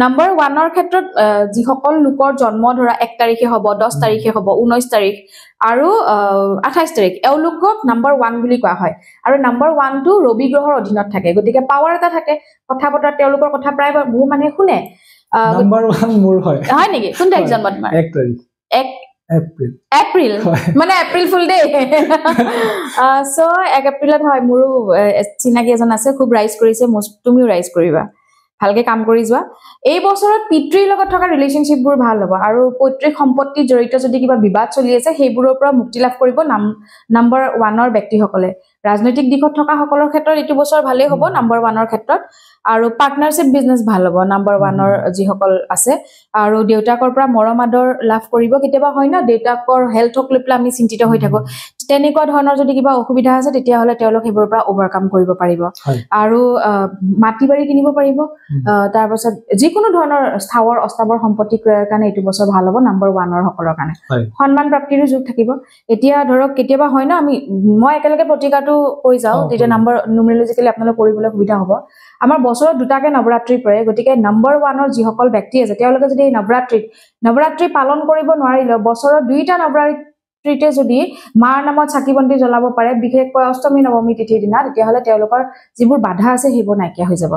number 1ৰ ক্ষেত্ৰত যিসকল লোকৰ জন্ম ধৰা 1 তাৰিখে হ'ব 10 তাৰিখে হ'ব 19 তাৰিখ আৰু 28 তাৰিখ এওঁলোকক নাম্বাৰ 1 বুলি কোৱা হয় আৰু নাম্বাৰ 1 টো ৰবি গ্ৰহৰ অধীনত থাকে গতিকে পাৱাৰ এটা থাকে কথা বতৰা তেওঁলোকৰ কথা প্ৰায় বহু মানুহে শুনে নাম্বাৰ 1 মোৰ হয় নেকি কোন তাৰিখ জন্ম তোমাৰ 1 তাৰিখ 1 এপ্ৰিল মানে এপ্ৰিল ফুল ডে সো 1 এপ্ৰিলত হয় মোৰো চিনাকি এজন আছে খুব ৰাইজ কৰিছে তুমিও ৰাইজ কৰিবা ভালকে কাম কৰি যোৱা এই বছৰত পিতৃৰ লগত থকা ৰিলেশনশিপবোৰ ভাল হ'ব আৰু পৈতৃক সম্পত্তি জড়িত যদি কিবা বিবাদ চলি আছে সেইবোৰৰ পৰা মুক্তি লাভ কৰিব নাম্বাৰ 1ৰ ব্যক্তিসকলে ৰাজনৈতিক দিশত থকা সকলৰ ক্ষেত্ৰত এইটো বছৰ ভালেই হ'ব নাম্বাৰ 1ৰ ক্ষেত্ৰত আৰু পাৰ্টনাৰশ্বিপ বিজনেস ভাল হ'ব নাম্বাৰ 1ৰ যিসকল আছে আৰু দেউতাকৰ পৰা মৰম আদৰ লাভ কৰিব কেতিয়াবা হয় না দেউতাকৰ হেলথক লৈ পেলাই আমি চিন্তিত হৈ থাকো তেনেকুৱা ধৰণৰ যদি কিবা অসুবিধা আছে তেতিয়া হলে তেওঁলোক সেইবোৰ পৰা ওভাৰকাম কৰিব পাৰিব আৰু মাটি বাৰী কিনিব পাৰিব তাৰ পাছত যিকোনো ধৰণৰ স্থাৱৰ অস্থাৱৰ সম্পত্তি ক্ৰয়ৰ কাৰণে এইটো বছৰ ভাল হ'ব নাম্বাৰ 1ৰ সকলৰ কাৰণে সন্মান প্ৰাপ্তিৰো যোগ থাকিব এতিয়া ধৰক কেতিয়াবা হয় না মই একেলগে প্ৰতিকাৰটো কৈ যাও যেতিয়া নাম্বাৰ নিউমেৰলজিক্যালি আপোনালোক কৰিবলৈ সুবিধা হ'ব আমাৰ বছৰত দুটাকে নৱৰাত্ৰি পৰে গতিকে নাম্বাৰ 1ৰ যিসকল ব্যক্তি আছে তেওঁলোকে যদি নৱৰাত্ৰি পালন কৰিব নোৱাৰিলে বছৰত দুইটা নৱৰাত্ৰিতে যদি মাৰ নামত চাকি বন্তি জ্বলাব পাৰে বিশেষকৈ অষ্টমী নৱমী তিথিৰ দিনা তেতিয়া হলে তেওঁলোকৰ যিবোৰ বাধা আছে সেইবোৰ নাইকিয়া হৈ যাব